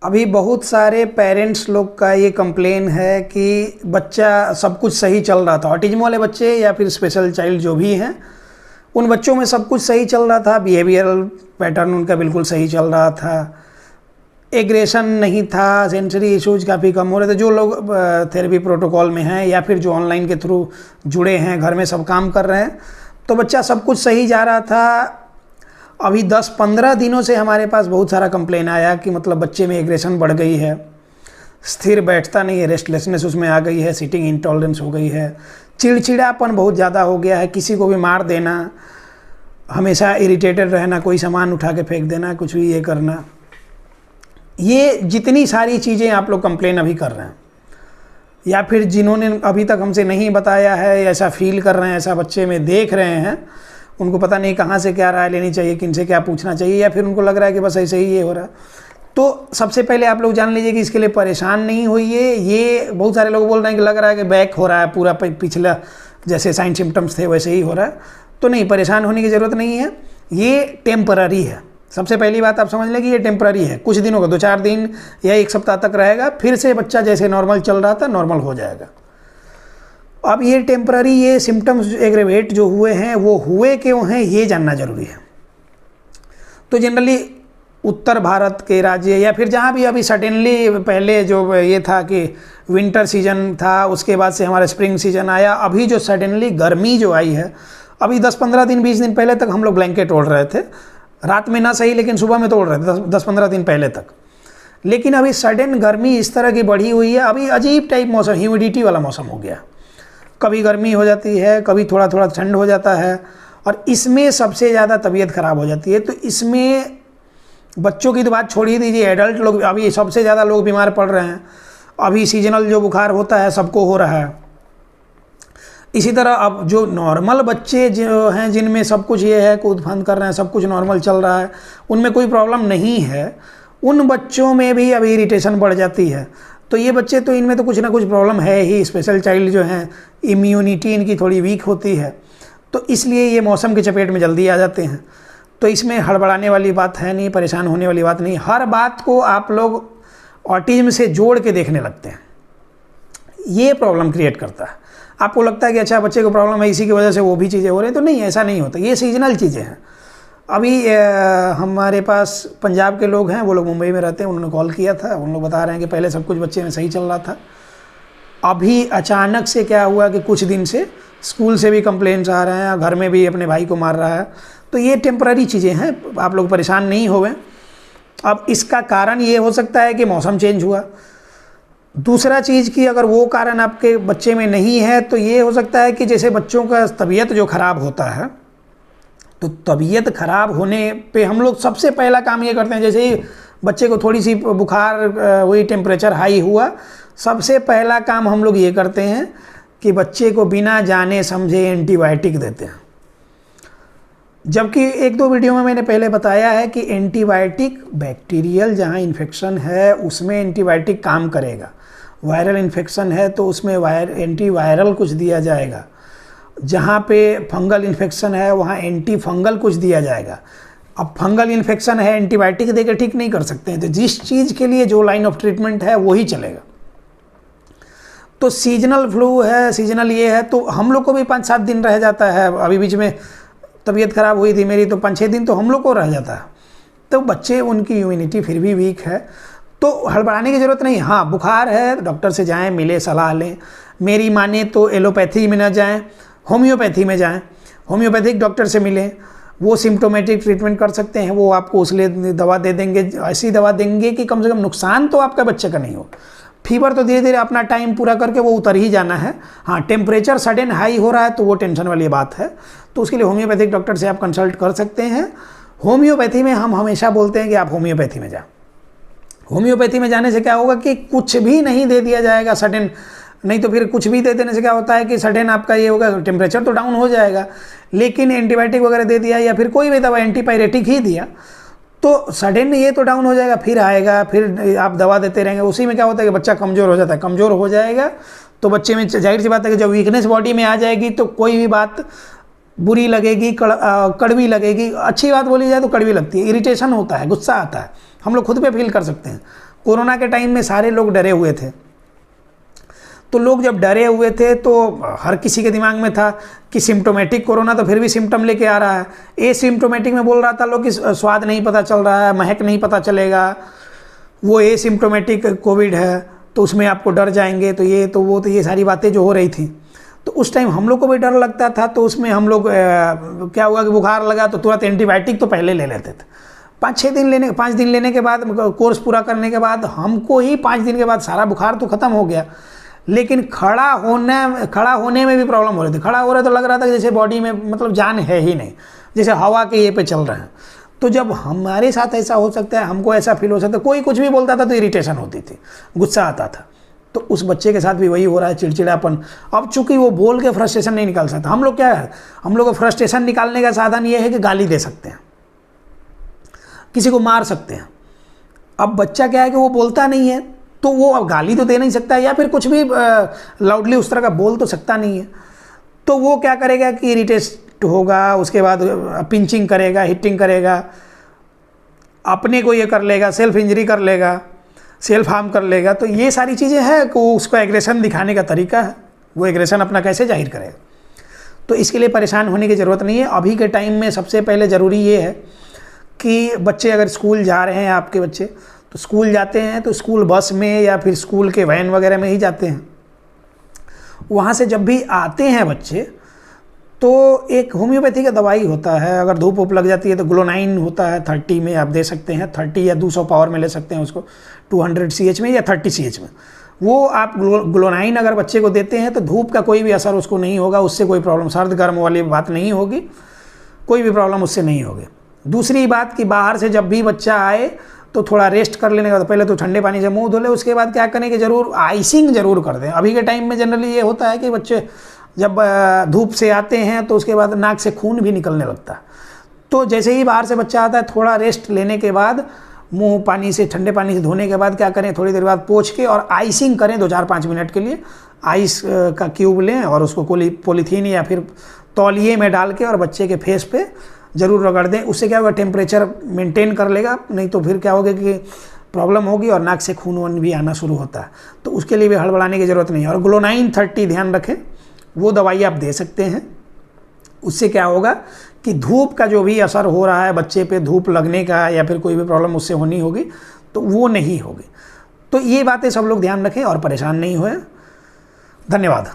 अभी बहुत सारे पेरेंट्स लोग का ये कंप्लेन है कि बच्चा सब कुछ सही चल रहा था, ऑटिज्म वाले बच्चे या फिर स्पेशल चाइल्ड जो भी हैं उन बच्चों में सब कुछ सही चल रहा था, बिहेवियरल पैटर्न उनका बिल्कुल सही चल रहा था, एग्रेशन नहीं था, सेंसरी इश्यूज काफ़ी कम हो रहे थे। जो लोग थेरेपी प्रोटोकॉल में हैं या फिर जो ऑनलाइन के थ्रू जुड़े हैं, घर में सब काम कर रहे हैं, तो बच्चा सब कुछ सही जा रहा था। अभी 10-15 दिनों से हमारे पास बहुत सारा कंप्लेन आया कि मतलब बच्चे में एग्रेशन बढ़ गई है, स्थिर बैठता नहीं है, रेस्टलेसनेस उसमें आ गई है, सिटिंग इंटॉलरेंस हो गई है, चिड़चिड़ापन बहुत ज़्यादा हो गया है, किसी को भी मार देना, हमेशा इरिटेटेड रहना, कोई सामान उठा के फेंक देना, कुछ भी ये करना। ये जितनी सारी चीज़ें आप लोग कंप्लेन अभी कर रहे हैं या फिर जिन्होंने अभी तक हमसे नहीं बताया है, ऐसा फील कर रहे हैं, ऐसा बच्चे में देख रहे हैं, उनको पता नहीं कहाँ से क्या राय लेनी चाहिए, किन से क्या पूछना चाहिए, या फिर उनको लग रहा है कि बस ऐसे ही ये हो रहा है। तो सबसे पहले आप लोग जान लीजिए कि इसके लिए परेशान नहीं होइए। ये बहुत सारे लोग बोल रहे हैं कि लग रहा है कि बैक हो रहा है, पूरा पिछला जैसे साइन सिम्टम्स थे वैसे ही हो रहा है। तो नहीं, परेशान होने की ज़रूरत नहीं है, ये टेम्पररी है। सबसे पहली बात आप समझ लें कि ये टेम्पररी है, कुछ दिनों का, 2-4 दिन या 1 सप्ताह तक रहेगा, फिर से बच्चा जैसे नॉर्मल चल रहा था नॉर्मल हो जाएगा। अब ये टेम्पररी, ये सिम्टम्स एग्रेवेट जो हुए हैं वो हुए क्यों हैं ये जानना जरूरी है। तो जनरली उत्तर भारत के राज्य या फिर जहाँ भी अभी सडनली पहले जो ये था कि विंटर सीजन था, उसके बाद से हमारा स्प्रिंग सीजन आया, अभी जो सडनली गर्मी जो आई है, अभी 10-15 दिन 20 दिन पहले तक हम लोग ब्लैंकेट ओढ़ रहे थे, रात में ना सही लेकिन सुबह में तो ओढ़ रहे थे 10-15 दिन पहले तक। लेकिन अभी सडन गर्मी इस तरह की बढ़ी हुई है, अभी अजीब टाइप मौसम, ह्यूमिडिटी वाला मौसम हो गया, कभी गर्मी हो जाती है, कभी थोड़ा थोड़ा ठंड हो जाता है, और इसमें सबसे ज़्यादा तबीयत ख़राब हो जाती है। तो इसमें बच्चों की तो बात छोड़ ही दीजिए, एडल्ट लोग अभी सबसे ज़्यादा लोग बीमार पड़ रहे हैं। अभी सीजनल जो बुखार होता है सबको हो रहा है। इसी तरह अब जो नॉर्मल बच्चे जो हैं, जिनमें सब कुछ ये है, कूद फांद कर रहे हैं, सब कुछ नॉर्मल चल रहा है, उनमें कोई प्रॉब्लम नहीं है, उन बच्चों में भी अभी इरिटेशन बढ़ जाती है। तो ये बच्चे तो इनमें तो कुछ ना कुछ प्रॉब्लम है ही। स्पेशल चाइल्ड जो हैं, इम्यूनिटी इनकी थोड़ी वीक होती है, तो इसलिए ये मौसम की चपेट में जल्दी आ जाते हैं। तो इसमें हड़बड़ाने वाली बात है नहीं, परेशान होने वाली बात नहीं। हर बात को आप लोग ऑटिज्म से जोड़ के देखने लगते हैं, ये प्रॉब्लम क्रिएट करता है। आपको लगता है कि अच्छा बच्चे को प्रॉब्लम है, इसी की वजह से वो भी चीज़ें हो रही हैं, तो नहीं, ऐसा नहीं होता। ये सीजनल चीज़ें हैं। अभी हमारे पास पंजाब के लोग हैं, वो लोग मुंबई में रहते हैं, उन्होंने कॉल किया था, उन लोग बता रहे हैं कि पहले सब कुछ बच्चे में सही चल रहा था, अभी अचानक से क्या हुआ कि कुछ दिन से स्कूल से भी कंप्लेंट्स आ रहे हैं, घर में भी अपने भाई को मार रहा है। तो ये टेम्पररी चीज़ें हैं, आप लोग परेशान नहीं होवें। अब इसका कारण ये हो सकता है कि मौसम चेंज हुआ। दूसरा चीज़ कि अगर वो कारण आपके बच्चे में नहीं है, तो ये हो सकता है कि जैसे बच्चों का तबीयत जो ख़राब होता है, तो तबीयत ख़राब होने पे हम लोग सबसे पहला काम ये करते हैं, जैसे ही बच्चे को थोड़ी सी बुखार हुई, टेम्परेचर हाई हुआ, सबसे पहला काम हम लोग ये करते हैं कि बच्चे को बिना जाने समझे एंटीबायोटिक देते हैं। जबकि 1-2 वीडियो में मैंने पहले बताया है कि एंटीबायोटिक बैक्टीरियल जहाँ इन्फेक्शन है उसमें एंटीबायोटिक काम करेगा, वायरल इन्फेक्शन है तो उसमें एंटीवायरल कुछ दिया जाएगा, जहाँ पे फंगल इन्फेक्शन है वहाँ एंटी फंगल कुछ दिया जाएगा। अब फंगल इन्फेक्शन है, एंटीबायोटिक देकर ठीक नहीं कर सकते हैं, तो जिस चीज़ के लिए जो लाइन ऑफ ट्रीटमेंट है वही चलेगा। तो सीजनल फ्लू है, सीजनल ये है, तो हम लोग को भी 5-7 दिन रह जाता है। अभी बीच में तबीयत ख़राब हुई थी मेरी, तो 5-6 दिन तो हम लोग को रह जाता है। तो बच्चे, उनकी इम्यूनिटी फिर भी वीक है, तो हड़बड़ाने की ज़रूरत नहीं। हाँ, बुखार है, डॉक्टर से जाएं, मिले, सलाह लें। मेरी माने तो एलोपैथी में ना जाएं, होम्योपैथी में जाएं, होम्योपैथिक डॉक्टर से मिलें, वो सिम्टोमेटिक ट्रीटमेंट कर सकते हैं। वो आपको उसलिए दवा दे देंगे, ऐसी दवा देंगे कि कम से कम नुकसान तो आपका बच्चे का नहीं हो। फीवर तो धीरे धीरे अपना टाइम पूरा करके वो उतर ही जाना है। हाँ, टेम्परेचर सडन हाई हो रहा है तो वो टेंशन वाली बात है, तो उसके लिए होम्योपैथिक डॉक्टर से आप कंसल्ट कर सकते हैं। होम्योपैथी में हम हमेशा बोलते हैं कि आप होम्योपैथी में जाएं। होम्योपैथी में जाने से क्या होगा कि कुछ भी नहीं दे दिया जाएगा सडन, नहीं तो फिर कुछ भी दे देने से क्या होता है कि सडन आपका ये होगा, टेम्परेचर तो डाउन हो जाएगा, लेकिन एंटीबायोटिक वगैरह दे दिया या फिर कोई भी दवा एंटीपायरेटिक ही दिया तो सडन ये तो डाउन हो जाएगा, फिर आएगा, फिर आप दवा देते रहेंगे। उसी में क्या होता है कि बच्चा कमज़ोर हो जाता है, कमज़ोर हो जाएगा तो बच्चे में जाहिर सी बात है कि जब वीकनेस बॉडी में आ जाएगी तो कोई भी बात बुरी लगेगी, कड़वी लगेगी। अच्छी बात बोली जाए तो कड़वी लगती है, इरिटेशन होता है, गुस्सा आता है, हम लोग खुद पे फील कर सकते हैं। कोरोना के टाइम में सारे लोग डरे हुए थे, तो लोग जब डरे हुए थे तो हर किसी के दिमाग में था कि सिम्टोमेटिक कोरोना तो फिर भी सिम्टम लेके आ रहा है, एसिम्टोमेटिक में बोल रहा था लोग कि स्वाद नहीं पता चल रहा है, महक नहीं पता चलेगा, वो एसिम्टोमेटिक कोविड है तो उसमें आपको डर जाएंगे, तो ये तो वो तो ये सारी बातें जो हो रही थी। तो उस टाइम हम लोग को भी डर लगता था, तो उसमें हम लोग क्या हुआ कि बुखार लगा तो तुरंत एंटीबायोटिक तो पहले ले लेते थे। 5 दिन लेने के बाद, कोर्स पूरा करने के बाद हमको ही 5 दिन के बाद सारा बुखार तो ख़त्म हो गया, लेकिन खड़ा होने में भी प्रॉब्लम हो रही थी। खड़ा हो रहा तो लग रहा था कि जैसे बॉडी में मतलब जान है ही नहीं, जैसे हवा के ये पे चल रहे हैं। तो जब हमारे साथ ऐसा हो सकता है, हमको ऐसा फील हो सकता है, कोई कुछ भी बोलता था तो इरिटेशन होती थी, गुस्सा आता था। तो उस बच्चे के साथ भी वही हो रहा है, चिड़चिड़ापन। अब चूंकि वो बोल के फ्रस्ट्रेशन नहीं निकाल सकता, हम लोग क्या है, हम लोग को फ्रस्ट्रेशन निकालने का साधन ये है कि गाली दे सकते हैं, किसी को मार सकते हैं। अब बच्चा क्या है कि वो बोलता नहीं है, तो वो अब गाली तो दे नहीं सकता, या फिर कुछ भी लाउडली उस तरह का बोल तो सकता नहीं है। तो वो क्या करेगा कि इरिटेट होगा, उसके बाद पिंचिंग करेगा, हिटिंग करेगा, अपने को ये कर लेगा, सेल्फ इंजरी कर लेगा, सेल्फ हार्म कर लेगा। तो ये सारी चीज़ें हैं कि उसका एग्रेशन दिखाने का तरीका है, वो एग्रेशन अपना कैसे जाहिर करेगा। तो इसके लिए परेशान होने की ज़रूरत नहीं है। अभी के टाइम में सबसे पहले ज़रूरी ये है कि बच्चे अगर स्कूल जा रहे हैं, आपके बच्चे तो स्कूल जाते हैं तो स्कूल बस में या फिर स्कूल के वैन वगैरह में ही जाते हैं। वहाँ से जब भी आते हैं बच्चे, तो एक होम्योपैथी का दवाई होता है, अगर धूप वूप लग जाती है तो ग्लोनाइन होता है, 30 में आप दे सकते हैं, 30 या 200 पावर में ले सकते हैं उसको, 200 CH में या 30 CH में। वो आप ग्लोनाइन अगर बच्चे को देते हैं तो धूप का कोई भी असर उसको नहीं होगा, उससे कोई प्रॉब्लम, सर्द गर्म वाली बात नहीं होगी, कोई भी प्रॉब्लम उससे नहीं होगी। दूसरी बात कि बाहर से जब भी बच्चा आए तो थोड़ा रेस्ट कर लेने का, तो पहले तो ठंडे पानी से मुंह धो ले, उसके बाद क्या करें कि ज़रूर आइसिंग ज़रूर कर दें। अभी के टाइम में जनरली ये होता है कि बच्चे जब धूप से आते हैं तो उसके बाद नाक से खून भी निकलने लगता है। तो जैसे ही बाहर से बच्चा आता है, थोड़ा रेस्ट लेने के बाद मुंह पानी से, ठंडे पानी से धोने के बाद क्या करें, थोड़ी देर बाद पोंछ के और आइसिंग करें 2-4-5 मिनट के लिए। आइस का क्यूब लें और उसको पॉलीथीन या फिर तौलिए में डाल के और बच्चे के फेस पे ज़रूर रगड़ दें। उससे क्या होगा, टेम्परेचर मेंटेन कर लेगा, नहीं तो फिर क्या होगा कि प्रॉब्लम होगी और नाक से खून वून भी आना शुरू होता है। तो उसके लिए भी हड़बड़ाने की ज़रूरत नहीं है। और ग्लोनाइन 30 ध्यान रखें, वो दवाई आप दे सकते हैं। उससे क्या होगा कि धूप का जो भी असर हो रहा है बच्चे पे, धूप लगने का या फिर कोई भी प्रॉब्लम उससे होनी होगी तो वो नहीं होगी। तो ये बातें सब लोग ध्यान रखें और परेशान नहीं होए। धन्यवाद।